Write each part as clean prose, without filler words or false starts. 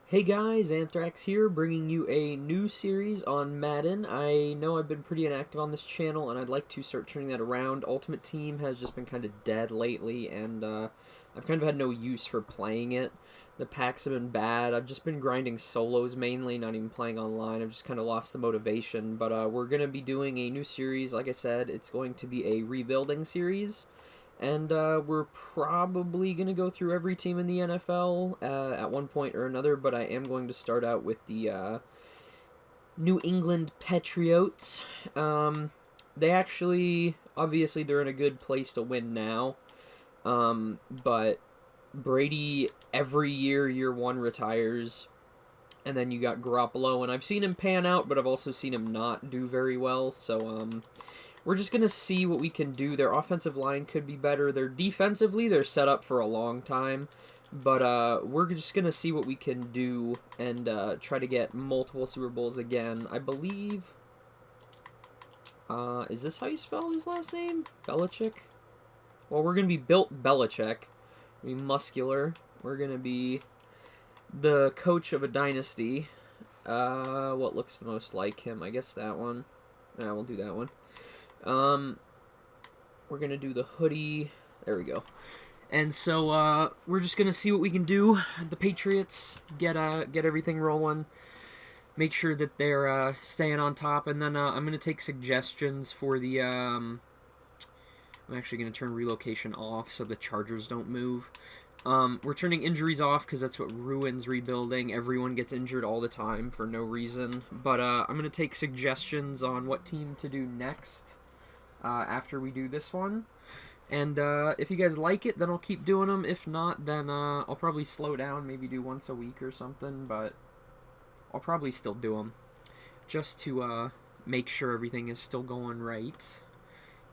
Hey guys, Anthrax here, bringing you a new series on Madden. I know I've been pretty inactive on this channel, and I'd like to start turning that around. Ultimate Team has just been kind of dead lately, and I've kind of had no use for playing it. The packs have been bad. I've just been grinding solos mainly, not even playing online. I've just kind of lost the motivation, but we're going to be doing a new series. Like I said, it's going to be a rebuilding series. And we're probably going to go through every team in the NFL at one point or another, but I am going to start out with the New England Patriots. They actually, obviously, they're in a good place to win now, but Brady, every year one, retires. And then you got Garoppolo, and I've seen him pan out, but I've also seen him not do very well, so we're just going to see what we can do. Their offensive line could be better. They're set up for a long time. But we're just going to see what we can do and try to get multiple Super Bowls again. I believe... is this how you spell his last name? Belichick? Well, we're going to be built Belichick. We're muscular. We're going to be the coach of a dynasty. What looks the most like him? I guess that one. Nah, we'll do that one. We're gonna do the hoodie. There we go. And so we're just gonna see what we can do. The Patriots get everything rolling. Make sure that they're staying on top, and then I'm gonna take suggestions for the. I'm actually gonna turn relocation off so the Chargers don't move. We're turning injuries off because that's what ruins rebuilding. Everyone gets injured all the time for no reason. But I'm going to take suggestions on what team to do next after we do this one. And if you guys like it, then I'll keep doing them. If not, then I'll probably slow down, maybe do once a week or something. But I'll probably still do them just to make sure everything is still going right.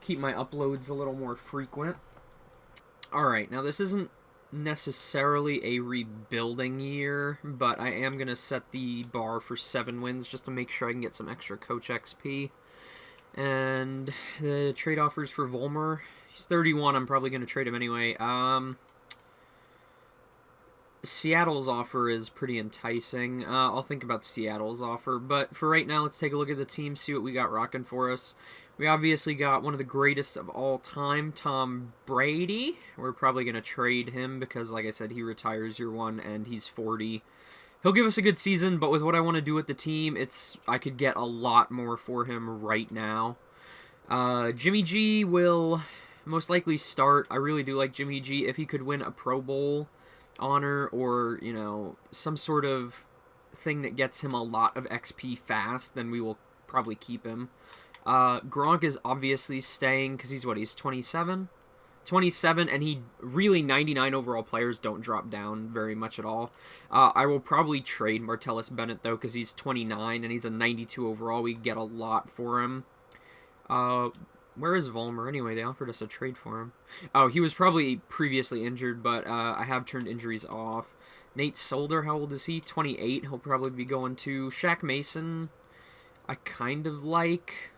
Keep my uploads a little more frequent. Alright, now this isn't necessarily a rebuilding year, but I am going to set the bar for 7 wins just to make sure I can get some extra coach XP. And the trade offers for Volmer, he's 31, I'm probably going to trade him anyway. Seattle's offer is pretty enticing. I'll think about Seattle's offer, but for right now, let's take a look at the team, see what we got rocking for us. We obviously got one of the greatest of all time, Tom Brady. We're probably going to trade him because, like I said, he retires year 1 and he's 40. He'll give us a good season, but with what I want to do with the team, I could get a lot more for him right now. Jimmy G will most likely start. I really do like Jimmy G. If he could win a Pro Bowl honor or, you know, some sort of thing that gets him a lot of XP fast, then we will probably keep him. Gronk is obviously staying because he's 27? 27, and he really 99 overall players don't drop down very much at all. I will probably trade Martellus Bennett, though, because he's 29 and he's a 92 overall. We get a lot for him. Where is Volmer? Anyway, they offered us a trade for him. Oh, he was probably previously injured, but I have turned injuries off. Nate Solder, how old is he? 28. He'll probably be going to Shaq Mason. I kind of like,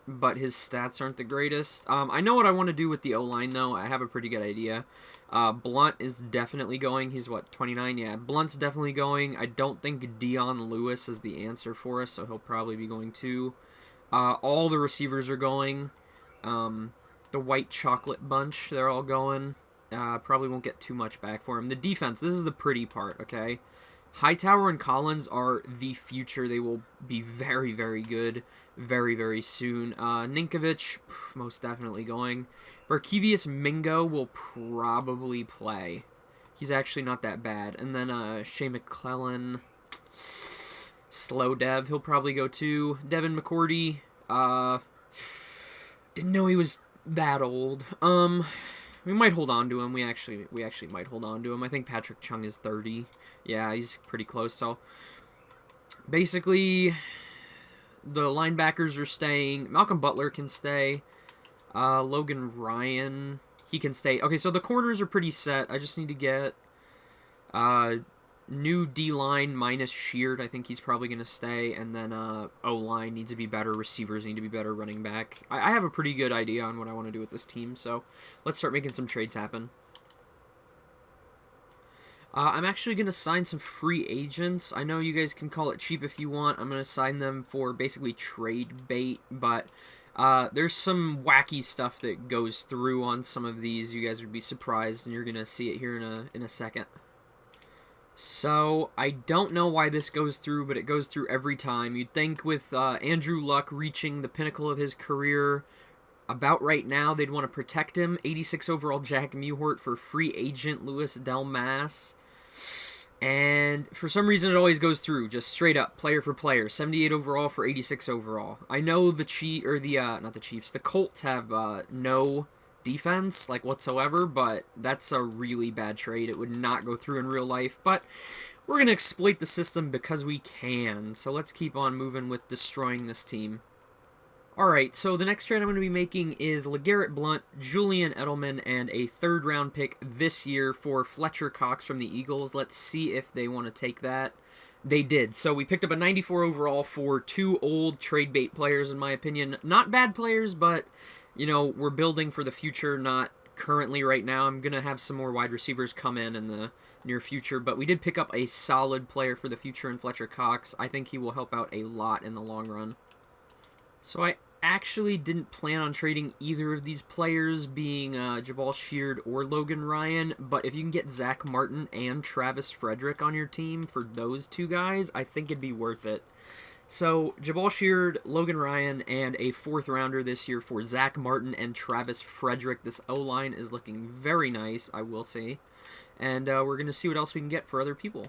but his stats aren't the greatest. I know what I want to do with the O-line, though. I have a pretty good idea. Blunt is definitely going. He's, what, 29? Yeah, Blunt's definitely going. I don't think Dion Lewis is the answer for us, so he'll probably be going too. All the receivers are going. The white chocolate bunch, they're all going. Probably won't get too much back for him. The defense, this is the pretty part, okay? Hightower and Collins are the future. They will be very, very good very, very soon. Ninkovich, most definitely going. Barkevius Mingo will probably play. He's actually not that bad. And then Shea McClellan, slow Dev, he'll probably go too. Devin McCourty, didn't know he was that old. We might hold on to him. We actually might hold on to him. I think Patrick Chung is 30. Yeah, he's pretty close. So basically, the linebackers are staying. Malcolm Butler can stay. Logan Ryan, he can stay. Okay, so the corners are pretty set. I just need to get new D-line minus Sheard. I think he's probably going to stay. And then O-line needs to be better. Receivers need to be better. Running back. I have a pretty good idea on what I want to do with this team. So let's start making some trades happen. I'm actually going to sign some free agents. I know you guys can call it cheap if you want. I'm going to sign them for basically trade bait, but there's some wacky stuff that goes through on some of these. You guys would be surprised, and you're going to see it here in a second. So, I don't know why this goes through, but it goes through every time. You'd think with Andrew Luck reaching the pinnacle of his career about right now, they'd want to protect him. 86 overall Jack Mewhort for free agent Louis Delmas. And for some reason, it always goes through, just straight up, player for player. 78 overall for 86 overall. I know the not the Chiefs, the Colts have no defense, like, whatsoever, but that's a really bad trade. It would not go through in real life, but we're going to exploit the system because we can. So let's keep on moving with destroying this team. Alright, so the next trade I'm going to be making is LeGarrette Blount, Julian Edelman, and a third-round pick this year for Fletcher Cox from the Eagles. Let's see if they want to take that. They did. So we picked up a 94 overall for two old trade bait players, in my opinion. Not bad players, but, you know, we're building for the future, not currently right now. I'm going to have some more wide receivers come in the near future, but we did pick up a solid player for the future in Fletcher Cox. I think he will help out a lot in the long run. So I actually didn't plan on trading either of these players, being Jabal Sheard or Logan Ryan, but if you can get Zach Martin and Travis Frederick on your team for those two guys, I think it'd be worth it. So, Jabal Sheard, Logan Ryan, and a fourth rounder this year for Zach Martin and Travis Frederick. This O-line is looking very nice, I will say. And we're going to see what else we can get for other people.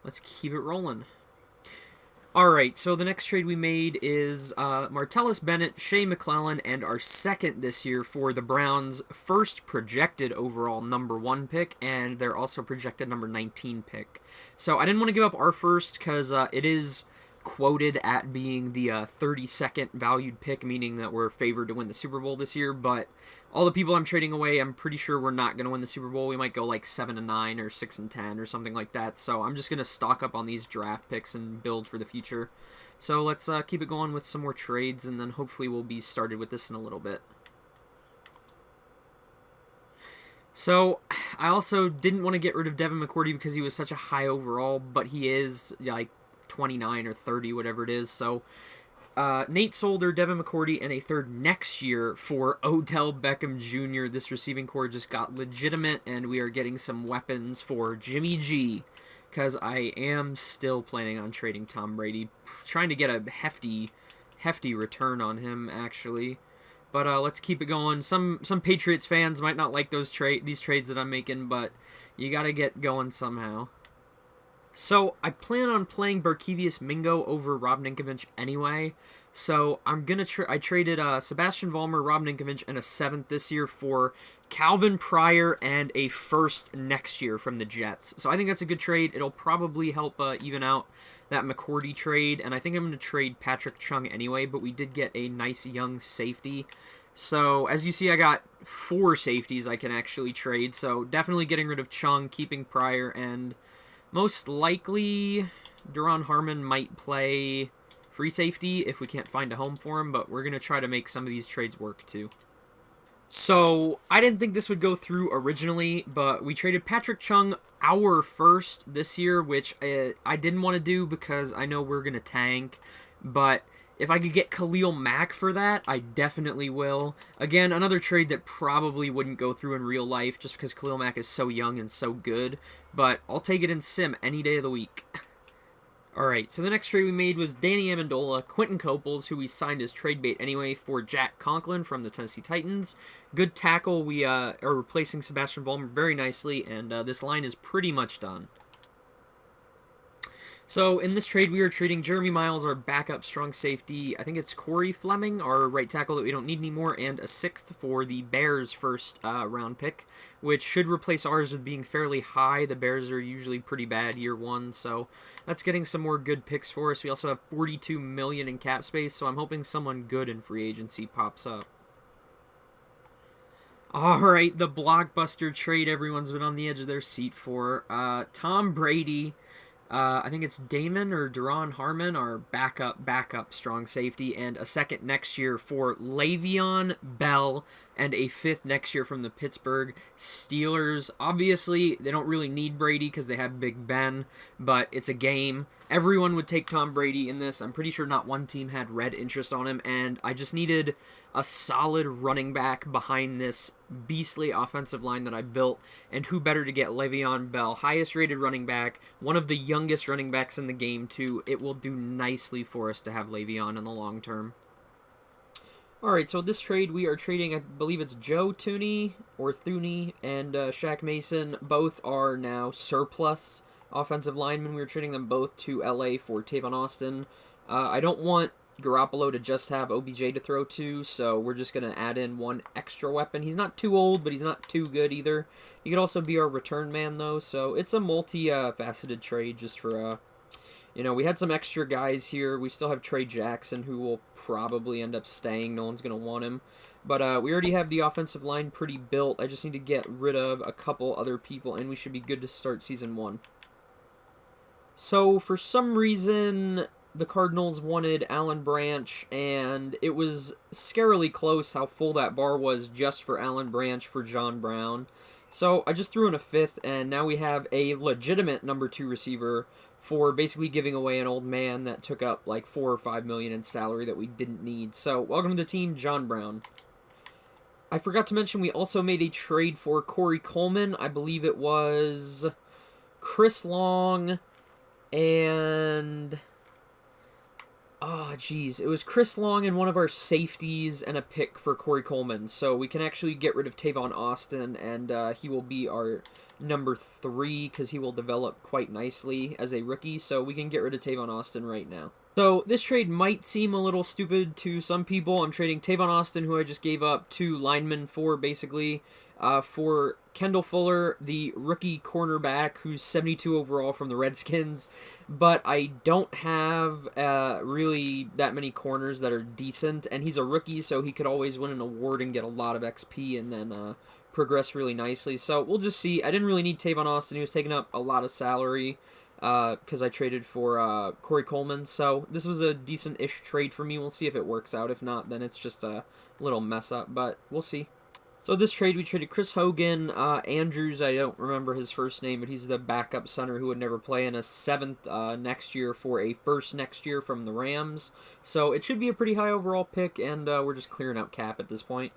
Let's keep it rolling. Alright, so the next trade we made is Martellus Bennett, Shea McClellan, and our second this year for the Browns' first projected overall #1 pick, and their also projected #19 pick. So I didn't want to give up our first because it is quoted at being the 32nd valued pick, meaning that we're favored to win the Super Bowl this year, but all the people I'm trading away, I'm pretty sure we're not going to win the Super Bowl. We might go like 7-9 or 6-10 or something like that, so I'm just going to stock up on these draft picks and build for the future. So let's keep it going with some more trades, and then hopefully we'll be started with this in a little bit. So, I also didn't want to get rid of Devin McCourty because he was such a high overall, but he is, like, 29 or 30, whatever it is. So, Nate Solder, Devin McCourty, and a third next year for Odell Beckham Jr. This receiving core just got legitimate, and we are getting some weapons for Jimmy G, because I am still planning on trading Tom Brady, trying to get a hefty return on him, actually. But let's keep it going. Some Patriots fans might not like these trades that I'm making, but you got to get going somehow. So, I plan on playing Barkevious Mingo over Rob Ninkovich anyway, so I traded Sebastian Vollmer, Rob Ninkovich, and a 7th this year for Calvin Pryor and a 1st next year from the Jets. So I think that's a good trade. It'll probably help even out that McCourty trade, and I think I'm going to trade Patrick Chung anyway, but we did get a nice young safety. So, as you see, I got 4 safeties I can actually trade, so definitely getting rid of Chung, keeping Pryor, and most likely, Duron Harmon might play free safety if we can't find a home for him, but we're going to try to make some of these trades work too. So, I didn't think this would go through originally, but we traded Patrick Chung, our first this year, which I didn't want to do because I know we're going to tank, but if I could get Khalil Mack for that, I definitely will. Again, another trade that probably wouldn't go through in real life just because Khalil Mack is so young and so good, but I'll take it in sim any day of the week. Alright, so the next trade we made was Danny Amendola, Quentin Coples, who we signed as trade bait anyway, for Jack Conklin from the Tennessee Titans. Good tackle. We are replacing Sebastian Vollmer very nicely, and this line is pretty much done. So, in this trade, we are trading Jeremy Miles, our backup strong safety. I think it's Corey Fleming, our right tackle that we don't need anymore, and a 6th for the Bears' first round pick, which should replace ours with being fairly high. The Bears are usually pretty bad year 1, so that's getting some more good picks for us. We also have $42 million in cap space, so I'm hoping someone good in free agency pops up. Alright, the blockbuster trade everyone's been on the edge of their seat for. Tom Brady, I think it's Damon or Duron Harmon, our backup strong safety, and a 2nd next year for Le'Veon Bell, and a 5th next year from the Pittsburgh Steelers. Obviously, they don't really need Brady because they have Big Ben, but it's a game. Everyone would take Tom Brady in this. I'm pretty sure not one team had red interest on him, and I just needed a solid running back behind this beastly offensive line that I built, and who better to get Le'Veon Bell, highest rated running back, one of the youngest running backs in the game too. It will do nicely for us to have Le'Veon in the long term. Alright, so this trade, we are trading, I believe it's Joe Thuney, and Shaq Mason. Both are now surplus offensive linemen. We were trading them both to LA for Tavon Austin. I don't want Garoppolo to just have OBJ to throw to, so we're just going to add in one extra weapon. He's not too old, but he's not too good either. He could also be our return man, though, so it's a multi-faceted trade just for... we had some extra guys here. We still have Trey Jackson, who will probably end up staying. No one's going to want him. But we already have the offensive line pretty built. I just need to get rid of a couple other people, and we should be good to start Season 1. So, for some reason, the Cardinals wanted Alan Branch, and it was scarily close how full that bar was just for Alan Branch for John Brown. So, I just threw in a 5th, and now we have a legitimate number 2 receiver for basically giving away an old man that took up like $4 or $5 million in salary that we didn't need. So, welcome to the team, John Brown. I forgot to mention we also made a trade for Corey Coleman. I believe it was Chris Long and... it was Chris Long and one of our safeties and a pick for Corey Coleman. So we can actually get rid of Tavon Austin, and he will be our number 3 because he will develop quite nicely as a rookie. So we can get rid of Tavon Austin right now. So this trade might seem a little stupid to some people. I'm trading Tavon Austin, who I just gave up 2 linemen for, basically, for Kendall Fuller, the rookie cornerback, who's 72 overall from the Redskins. But I don't have really that many corners that are decent, and he's a rookie, so he could always win an award and get a lot of XP and then progress really nicely. So we'll just see. I didn't really need Tavon Austin. He was taking up a lot of salary because I traded for Corey Coleman. So this was a decent-ish trade for me. We'll see if it works out. If not, then it's just a little mess up, but we'll see. So this trade, we traded Chris Hogan, Andrews, I don't remember his first name, but he's the backup center who would never play, in a 7th next year for a 1st next year from the Rams. So it should be a pretty high overall pick, and we're just clearing out cap at this point.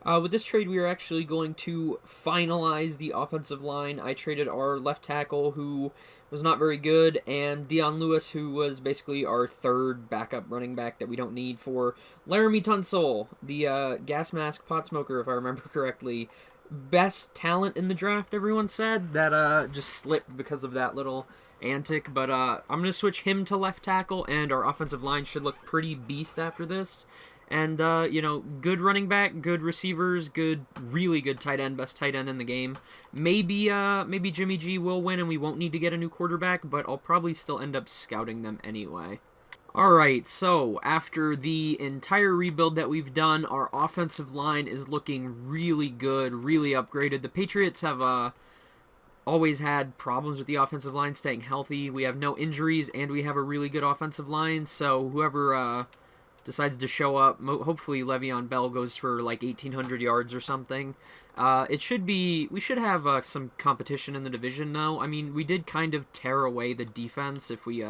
With this trade, we are actually going to finalize the offensive line. I traded our left tackle, who was not very good, and Dion Lewis, who was basically our 3rd backup running back that we don't need, for Laramie Tunsil, the gas mask pot smoker, if I remember correctly. Best talent in the draft, everyone said. That just slipped because of that little antic, but I'm going to switch him to left tackle, and our offensive line should look pretty beast after this. And, good running back, good receivers, really good tight end, best tight end in the game. Maybe Jimmy G will win and we won't need to get a new quarterback, but I'll probably still end up scouting them anyway. Alright, so after the entire rebuild that we've done, our offensive line is looking really good, really upgraded. The Patriots have always had problems with the offensive line staying healthy. We have no injuries, and we have a really good offensive line, so whoever decides to show up, hopefully Le'Veon Bell goes for like 1,800 yards or something. We should have some competition in the division now. I mean, we did kind of tear away the defense if we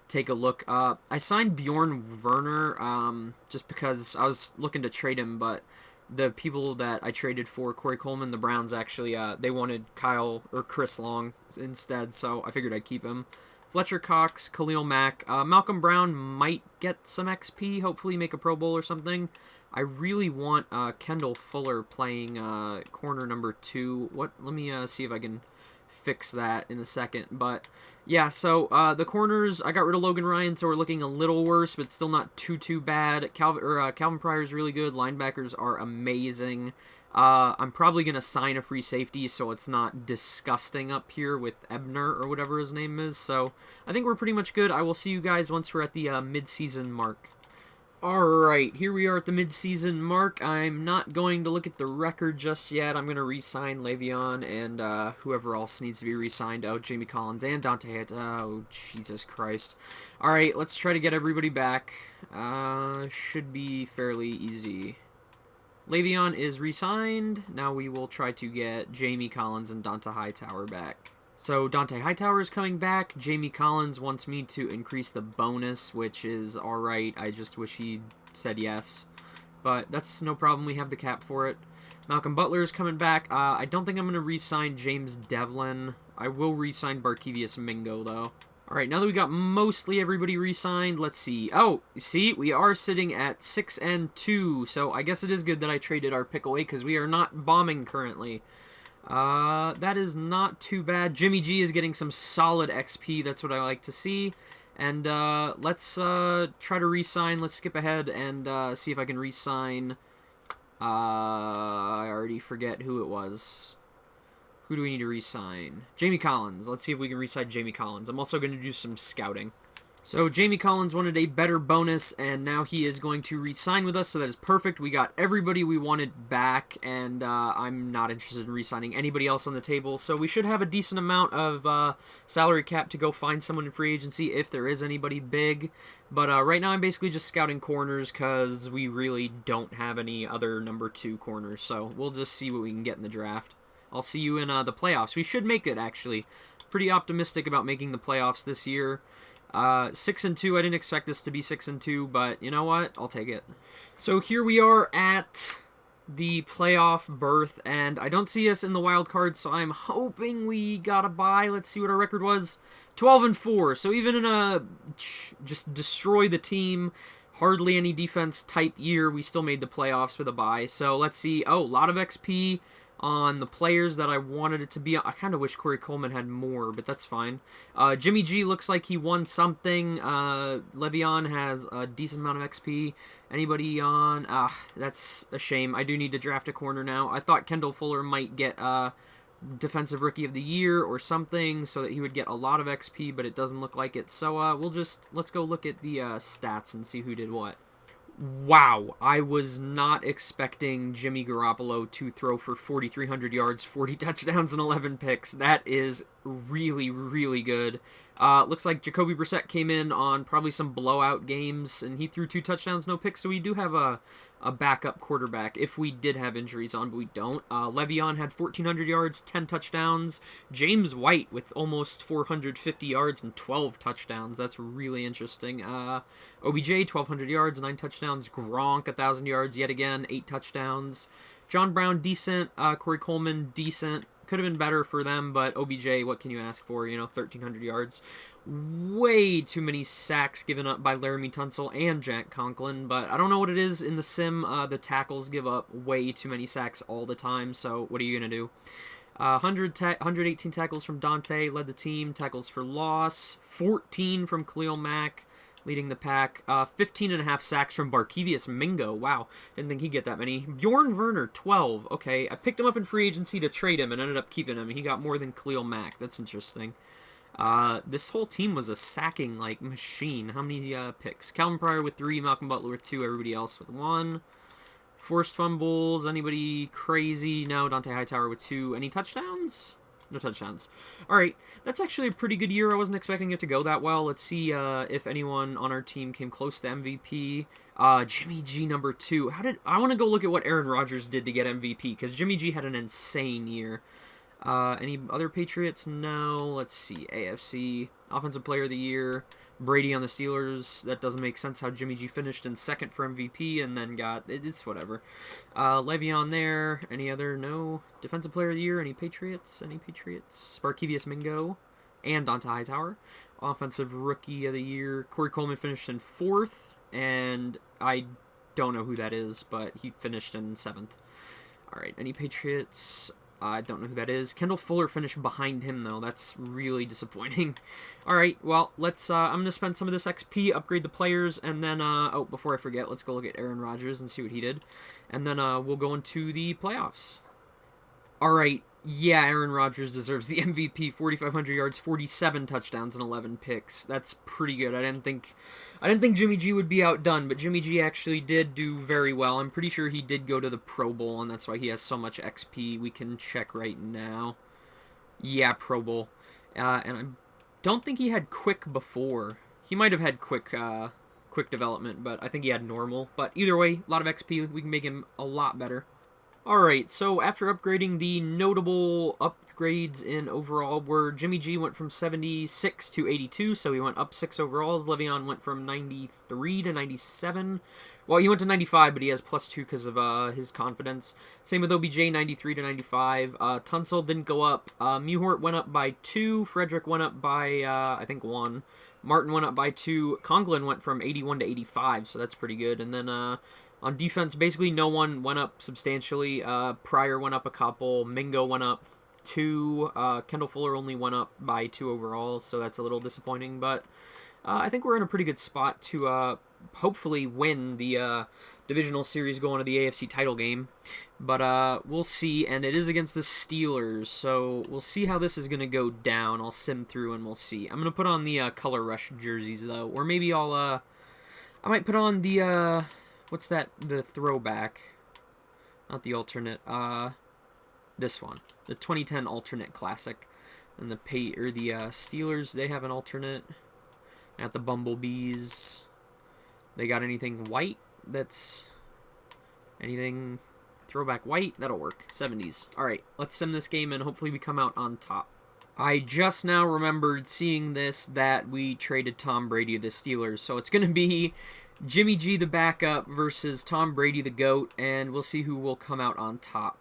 take a look. I signed Bjorn Werner just because I was looking to trade him, but the people that I traded for, Corey Coleman, the Browns, actually, they wanted Chris Long instead, so I figured I'd keep him. Fletcher Cox, Khalil Mack, Malcolm Brown might get some XP, hopefully make a Pro Bowl or something. I really want Kendall Fuller playing corner number 2. Let me see if I can fix that in a second. But yeah, so the corners, I got rid of Logan Ryan, so we're looking a little worse, but still not too bad. Calvin Pryor is really good. Linebackers are amazing. I'm probably going to sign a free safety so it's not disgusting up here with Ebner or whatever his name is. So I think we're pretty much good. I will see you guys once we're at the mid-season mark. Alright, here we are at the mid-season mark. I'm not going to look at the record just yet. I'm going to re-sign Le'Veon and whoever else needs to be re-signed. Oh, Jamie Collins and Dante. Oh, Jesus Christ. Alright, let's try to get everybody back. Should be fairly easy. Le'Veon is re-signed. Now we will try to get Jamie Collins and Dante Hightower back. So Dante Hightower is coming back. Jamie Collins wants me to increase the bonus, which is alright. I just wish he said yes. But that's no problem. We have the cap for it. Malcolm Butler is coming back. I don't think I'm going to re-sign James Devlin. I will re-sign Barkevious Mingo, though. Alright, now that we got mostly everybody re-signed, let's see. Oh, see, we are sitting at 6-2. So I guess it is good that I traded our pick away because we are not bombing currently. That is not too bad. Jimmy G is getting some solid XP. That's what I like to see. And, let's, try to re-sign. Let's skip ahead and, see if I can re-sign. I already forget who it was. Who do we need to re-sign? Jamie Collins. Let's see if we can re-sign Jamie Collins. I'm also going to do some scouting. So Jamie Collins wanted a better bonus, and now he is going to re-sign with us, so that is perfect. We got everybody we wanted back, and I'm not interested in re-signing anybody else on the table, so we should have a decent amount of salary cap to go find someone in free agency if there is anybody big. But right now I'm basically just scouting corners because we really don't have any other number 2 corners, so we'll just see what we can get in the draft. I'll see you in the playoffs. We should make it, actually. Pretty optimistic about making the playoffs this year. 6-2. I didn't expect this to be 6-2, but you know what? I'll take it. So here we are at the playoff berth, and I don't see us in the wild card, so I'm hoping we got a bye. Let's see what our record was. 12-4. So even in a just destroy the team, hardly any defense type year, we still made the playoffs with a bye. So let's see. Oh, a lot of XP on the players that I wanted it to be. I kind of wish Corey Coleman had more, but that's fine. Jimmy G looks like he won something. Le'Veon has a decent amount of XP. Anybody on? That's a shame. I do need to draft a corner now. I thought Kendall Fuller might get Defensive Rookie of the Year or something so that he would get a lot of XP, but it doesn't look like it. So let's go look at the stats and see who did what. Wow, I was not expecting Jimmy Garoppolo to throw for 4,300 yards, 40 touchdowns, and 11 picks. That is really, really good. Looks like Jacoby Brissett came in on probably some blowout games, and he threw 2 touchdowns, no picks, so we do have a backup quarterback if we did have injuries on, but we don't. Le'Veon had 1,400 yards, 10 touchdowns. James White with almost 450 yards and 12 touchdowns. That's really interesting. OBJ, 1,200 yards, 9 touchdowns. Gronk, 1,000 yards yet again, 8 touchdowns. John Brown, decent. Corey Coleman, decent. Could have been better for them, but OBJ, what can you ask for? 1,300 yards. Way too many sacks given up by Laramie Tunsil and Jack Conklin, but I don't know what it is in the sim. The tackles give up way too many sacks all the time, so what are you going to do? 118 tackles from Dante, led the team. Tackles for loss, 14 from Khalil Mack, leading the pack. 15.5 sacks from Barkevious Mingo. Wow, didn't think he'd get that many. Bjorn Werner, 12. Okay, I picked him up in free agency to trade him and ended up keeping him. He got more than Khalil Mack. That's interesting. This whole team was a sacking, machine. How many picks? Calvin Pryor with 3, Malcolm Butler with 2, everybody else with 1. Forced fumbles, anybody crazy? No, Dante Hightower with 2. Any touchdowns? No touchdowns. Alright, that's actually a pretty good year. I wasn't expecting it to go that well. Let's see if anyone on our team came close to MVP. Jimmy G number 2. I want to go look at what Aaron Rodgers did to get MVP, because Jimmy G had an insane year. Any other Patriots? No. Let's see. AFC. Offensive Player of the Year. Brady on the Steelers. That doesn't make sense how Jimmy G finished in second for MVP and then got... It's whatever. Le'Veon there. Any other? No. Defensive Player of the Year. Any Patriots? Any Patriots? Barkevious Mingo. And Dante Hightower. Offensive Rookie of the Year. Corey Coleman finished in 4th. And I don't know who that is, but he finished in 7th. Alright. Any Patriots? I don't know who that is. Kendall Fuller finished behind him, though. That's really disappointing. Alright, well, let's, I'm going to spend some of this XP, upgrade the players, and then, oh, before I forget, let's go look at Aaron Rodgers and see what he did. And then, we'll go into the playoffs. Alright, Yeah, Aaron Rodgers deserves the MVP. 4,500 yards, 47 touchdowns, and 11 picks. That's pretty good. I didn't think Jimmy G would be outdone, but Jimmy G actually did do very well. I'm pretty sure he did go to the Pro Bowl, and that's why he has so much XP. We can check right now. Yeah, Pro Bowl. And I don't think he had quick before. He might have had quick development, but I think he had normal. But either way, a lot of XP. We can make him a lot better. Alright, so after upgrading, the notable upgrades in overall were Jimmy G went from 76 to 82, so he went up 6 overalls. Le'Veon went from 93 to 97. Well, he went to 95, but he has +2 because of his confidence. Same with OBJ, 93 to 95. Tunsil didn't go up. Muhort went up by 2. Frederick went up by, I think, 1. Martin went up by 2. Conklin went from 81 to 85, so that's pretty good. And then, on defense, basically no one went up substantially. Pryor went up a couple. Mingo went up 2. Kendall Fuller only went up by 2 overall, so that's a little disappointing. But I think we're in a pretty good spot to hopefully win the divisional series going to the AFC title game. But we'll see, and it is against the Steelers, so we'll see how this is going to go down. I'll sim through and we'll see. I'm going to put on the Color Rush jerseys, though, or maybe I might put on the... what's that? The throwback. Not the alternate. This one. The 2010 alternate classic. And the Steelers, they have an alternate. At the Bumblebees. They got anything white that's... anything throwback white? That'll work. 70s. Alright, let's sim this game and hopefully we come out on top. I just now remembered seeing this that we traded Tom Brady to the Steelers. So it's going to be... Jimmy G, the backup, versus Tom Brady, the GOAT, and we'll see who will come out on top.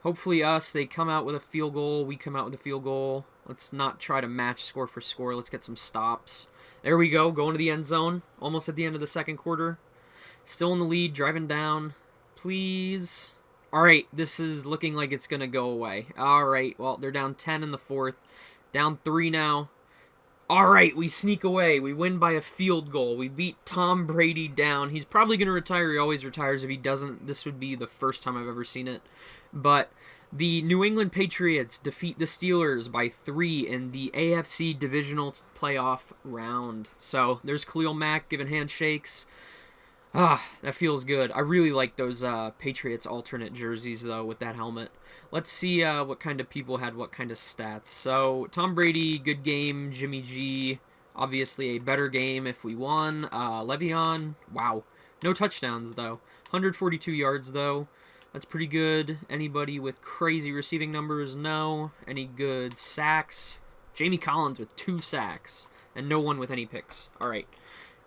Hopefully us, they come out with a field goal, we come out with a field goal. Let's not try to match score for score. Let's get some stops. There we go, going to the end zone, almost at the end of the second quarter. Still in the lead, driving down. Please. Alright, this is looking like it's going to go away. Alright, well, they're down 10 in the fourth. Down 3 now. Alright, we sneak away. We win by a field goal. We beat Tom Brady down. He's probably going to retire. He always retires. If he doesn't, this would be the first time I've ever seen it. But the New England Patriots defeat the Steelers by 3 in the AFC Divisional Playoff round. So there's Khalil Mack giving handshakes. Ah, that feels good. I really like those Patriots alternate jerseys, though, with that helmet. Let's see what kind of people had what kind of stats. So, Tom Brady, good game. Jimmy G, obviously a better game if we won. Le'Veon, wow. No touchdowns, though. 142 yards, though. That's pretty good. Anybody with crazy receiving numbers? No. Any good sacks? Jamie Collins with 2 sacks. And no one with any picks. All right.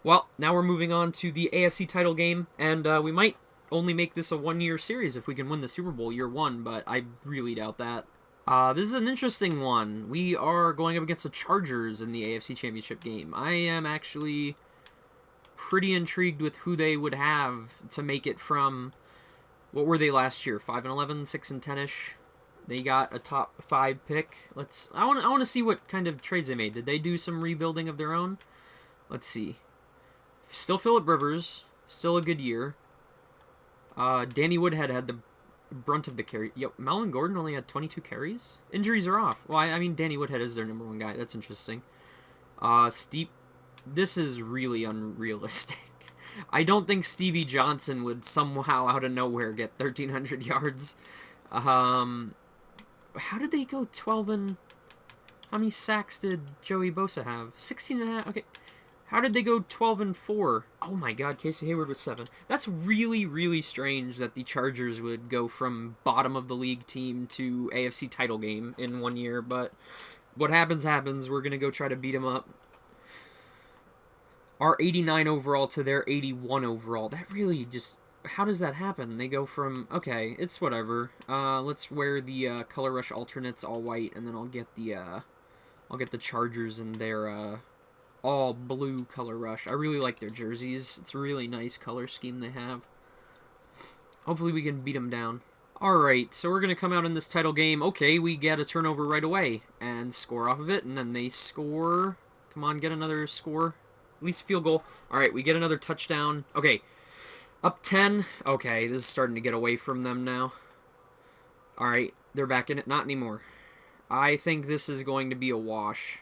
Well, now we're moving on to the AFC title game, and we might only make this a one-year series if we can win the Super Bowl year 1, but I really doubt that. This is an interesting one. We are going up against the Chargers in the AFC Championship game. I am actually pretty intrigued with who they would have to make it from, what were they last year, 5-11, 6-10-ish? They got a top 5 pick. I want to see what kind of trades they made. Did they do some rebuilding of their own? Let's see. Still Phillip Rivers. Still a good year. Danny Woodhead had the brunt of the carry. Yep, Melvin Gordon only had 22 carries. Injuries are off. Well, I mean, Danny Woodhead is their number 1 guy. That's interesting. This is really unrealistic. I don't think Stevie Johnson would somehow out of nowhere get 1,300 yards. How did they go 12 and... How many sacks did Joey Bosa have? 16 and a half. Okay. How did they go 12 and 4? Oh my god, Casey Hayward was 7. That's really, really strange that the Chargers would go from bottom of the league team to AFC title game in 1 year, but what happens, happens. We're going to go try to beat them up. Our 89 overall to their 81 overall. That really just... How does that happen? They go from... Okay, it's whatever. Let's wear the Color Rush alternates all white, and then I'll get the Chargers in their... all blue Color Rush. I really like their jerseys. It's a really nice color scheme they have. Hopefully we can beat them down. Alright, so we're going to come out in this title game. Okay, we get a turnover right away and score off of it, and then they score. Come on, get another score. At least field goal. Alright, we get another touchdown. Okay, up 10. Okay, this is starting to get away from them now. Alright, They're back in it. Not anymore. I think this is going to be a wash.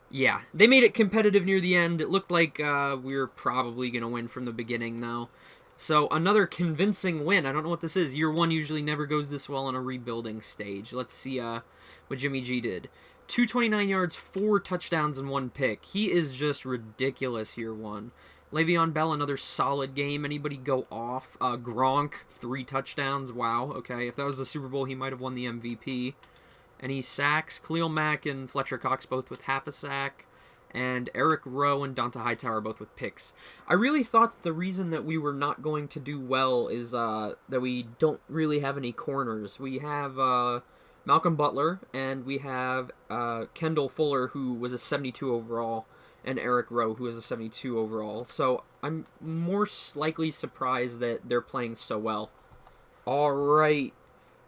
Yeah, they made it competitive near the end. It looked like we were probably going to win from the beginning, though. So another convincing win. I don't know what this is. Year one usually never goes this well on a rebuilding stage. Let's see what Jimmy G did. 229 yards, 4 touchdowns, and 1 pick. He is just ridiculous year one. Le'Veon Bell, another solid game. Anybody go off? Gronk, 3 touchdowns. Wow, okay. If that was the Super Bowl, he might have won the MVP. Any sacks? Khalil Mack and Fletcher Cox both with half a sack. And Eric Rowe and Donta Hightower both with picks. I really thought the reason that we were not going to do well is that we don't really have any corners. We have Malcolm Butler, and we have Kendall Fuller, who was a 72 overall, and Eric Rowe, who was a 72 overall. So I'm more likely surprised that they're playing so well. All right.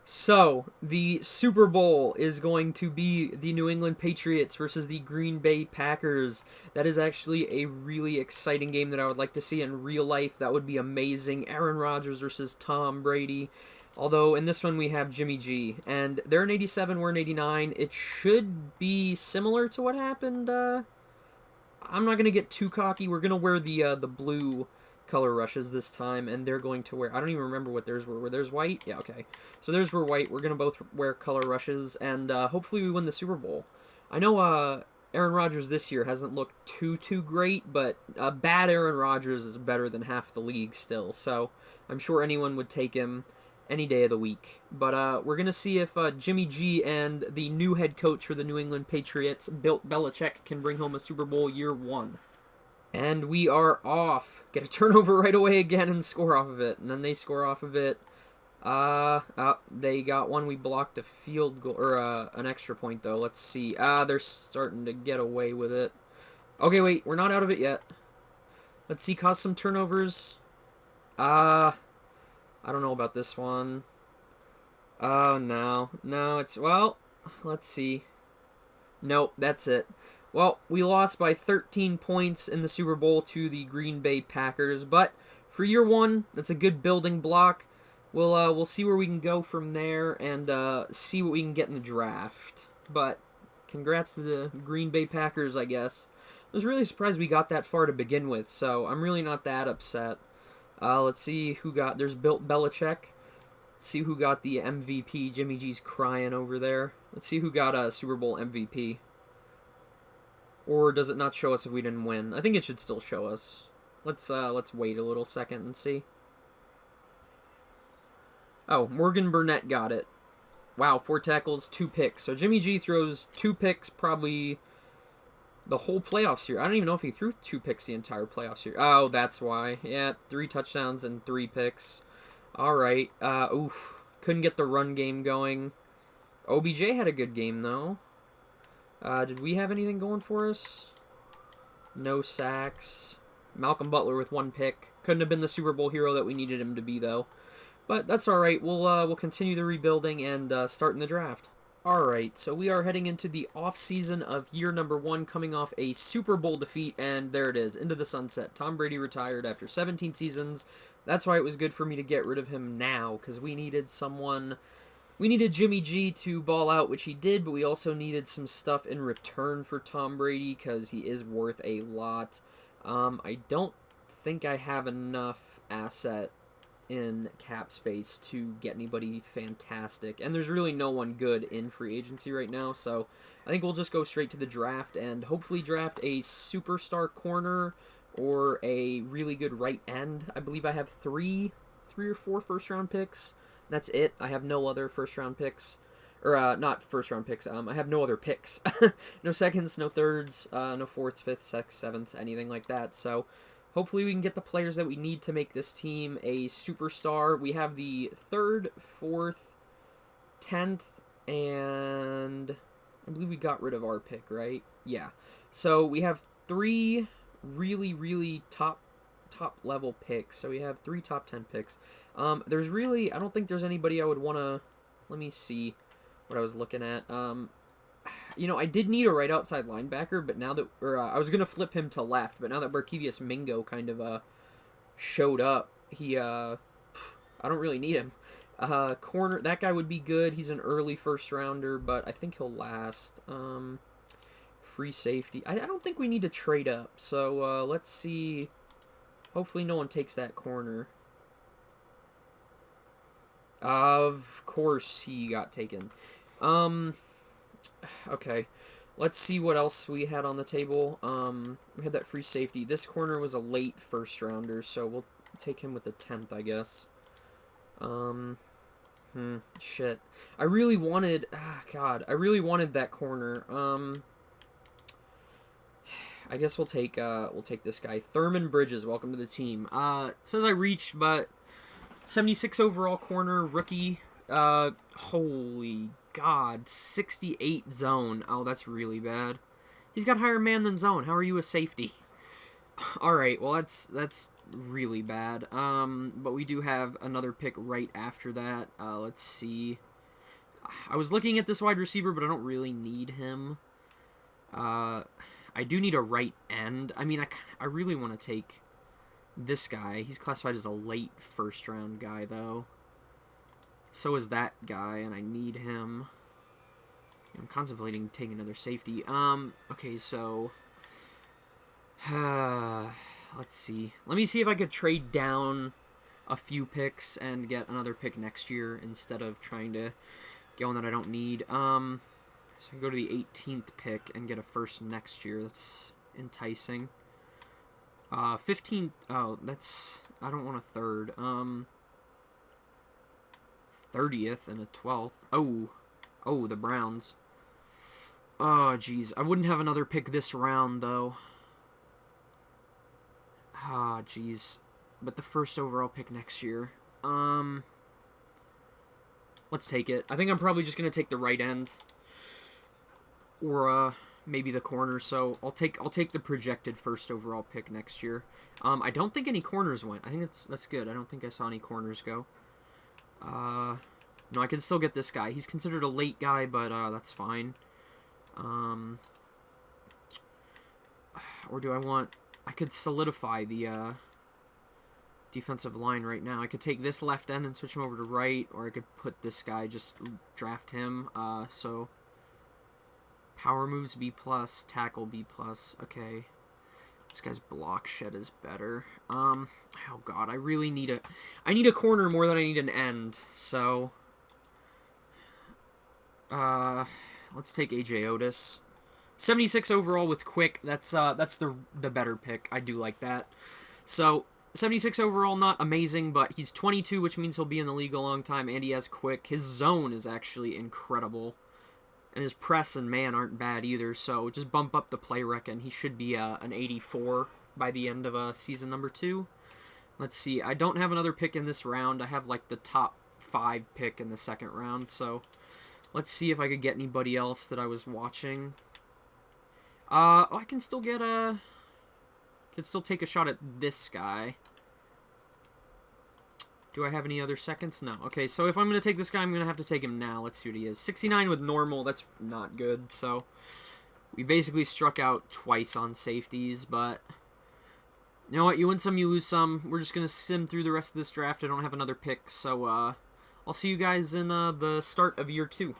So, the Super Bowl is going to be the New England Patriots versus the Green Bay Packers. That is actually a really exciting game that I would like to see in real life. That would be amazing. Aaron Rodgers versus Tom Brady. Although, in this one, we have Jimmy G. And they're an 87, we're an 89. It should be similar to what happened. I'm not going to get too cocky. We're going to wear the blue color rushes this time, and they're going to wear, I don't even remember what theirs were. Were theirs white? Yeah, okay. So theirs were white. We're going to both wear color rushes, and hopefully we win the Super Bowl. I know Aaron Rodgers this year hasn't looked too great, but bad Aaron Rodgers is better than half the league still, so I'm sure anyone would take him any day of the week. But we're going to see if Jimmy G and the new head coach for the New England Patriots, Bill Belichick, can bring home a Super Bowl year one. And we are off. Get a turnover right away again and score off of it. And then they score off of it. They got one. We blocked a field goal, or an extra point, though. Let's see. They're starting to get away with it. Okay, wait. We're not out of it yet. Let's see. Cause some turnovers. I don't know about this one. Oh, no. No, it's, well, let's see. Nope, that's it. Well, we lost by 13 points in the Super Bowl to the Green Bay Packers, but for year one, that's a good building block. We'll see where we can go from there and see what we can get in the draft. But congrats to the Green Bay Packers, I guess. I was really surprised we got that far to begin with, so I'm really not that upset. Let's see who got. There's Bill Belichick. Let's see who got the MVP. Jimmy G's crying over there. Let's see who got a Super Bowl MVP. Or does it not show us if we didn't win? I think it should still show us. Let's wait a little second and see. Oh, Morgan Burnett got it. Wow, 4 tackles, 2 picks. So Jimmy G throws 2 picks probably the whole playoffs here. I don't even know if he threw 2 picks the entire playoffs here. Oh, that's why. Yeah, 3 touchdowns and 3 picks. All right. Oof. Couldn't get the run game going. OBJ had a good game, though. Did we have anything going for us? No sacks. Malcolm Butler with 1 pick. Couldn't have been the Super Bowl hero that we needed him to be, though. But that's all right. We'll continue the rebuilding and start in the draft. All right, so we are heading into the off-season of year number 1, coming off a Super Bowl defeat, and there it is, into the sunset. Tom Brady retired after 17 seasons. That's why it was good for me to get rid of him now, because we needed someone. We needed Jimmy G to ball out, which he did, but we also needed some stuff in return for Tom Brady, because he is worth a lot. I don't think I have enough asset in cap space to get anybody fantastic, and there's really no one good in free agency right now, so I think we'll just go straight to the draft and hopefully draft a superstar corner or a really good right end. I believe I have three or four first round picks. That's it. I have no other first round picks, or not first round picks. I have no other picks. No seconds, no thirds, no fourths, fifths, sixths, sevenths, anything like that. So hopefully we can get the players that we need to make this team a superstar. We have the 3rd, 4th, 10th, and I believe we got rid of our pick, right? Yeah. So we have 3 really top level picks. So we have 3 top 10 picks. There's really, I don't think there's anybody I would want to, let me see what I was looking at. You know, I did need a right outside linebacker, but now that, I was going to flip him to left, but now that Barkevius Mingo kind of showed up, he, I don't really need him. Corner, that guy would be good. He's an early first rounder, but I think he'll last. Free safety. I don't think we need to trade up, so let's see. Hopefully no one takes that corner. Of course he got taken. Okay. Let's see what else we had on the table. We had that free safety. This corner was a late first rounder, so we'll take him with the 10th, I guess. Shit. I really wanted, God, I really wanted that corner. I guess we'll take this guy. Thurman Bridges, welcome to the team. It says I reached, but 76 overall corner, rookie. Holy God, 68 zone. Oh, that's really bad. He's got higher man than zone. How are you a safety? All right, well that's really bad. But we do have another pick right after that. Let's see. I was looking at this wide receiver, but I don't really need him. I do need a right end. I mean, I really want to take this guy. He's classified as a late first round guy, though. So is that guy, and I need him. I'm contemplating taking another safety. Okay, so let's see. Let me see if I could trade down a few picks and get another pick next year instead of trying to get one that I don't need. So I can go to the 18th pick and get a first next year. That's enticing. 15th. Oh, that's. I don't want a third. 30th and a 12th. Oh, the Browns. Oh, jeez. I wouldn't have another pick this round, though. Ah, jeez. But the first overall pick next year. Let's take it. I think I'm probably just gonna take the right end, or maybe the corner. So I'll take the projected first overall pick next year. I don't think any corners went. I think that's good. I don't think I saw any corners go. No, I can still get this guy. He's considered a late guy, but that's fine. Or do I want... I could solidify the defensive line right now. I could take this left end and switch him over to right, or I could put this guy, just draft him. So power moves B+, tackle B+. Okay. This guy's block shed is better. Oh god, I really need a corner more than I need an end. So let's take AJ Otis. 76 overall with quick. That's the better pick. I do like that. So 76 overall, not amazing, but he's 22, which means he'll be in the league a long time, and he has quick. His zone is actually incredible. And his press and man aren't bad either, so just bump up the play rec, and he should be an 84 by the end of season number 2. Let's see. I don't have another pick in this round. I have, like, the top 5 pick in the second round, so let's see if I could get anybody else that I was watching. I can still get a... Can still take a shot at this guy. Do I have any other seconds? No. Okay, so if I'm going to take this guy, I'm going to have to take him now. Let's see what he is. 69 with normal. That's not good. So we basically struck out twice on safeties, but you know what? You win some, you lose some. We're just going to sim through the rest of this draft. I don't have another pick, so I'll see you guys in the start of year 2.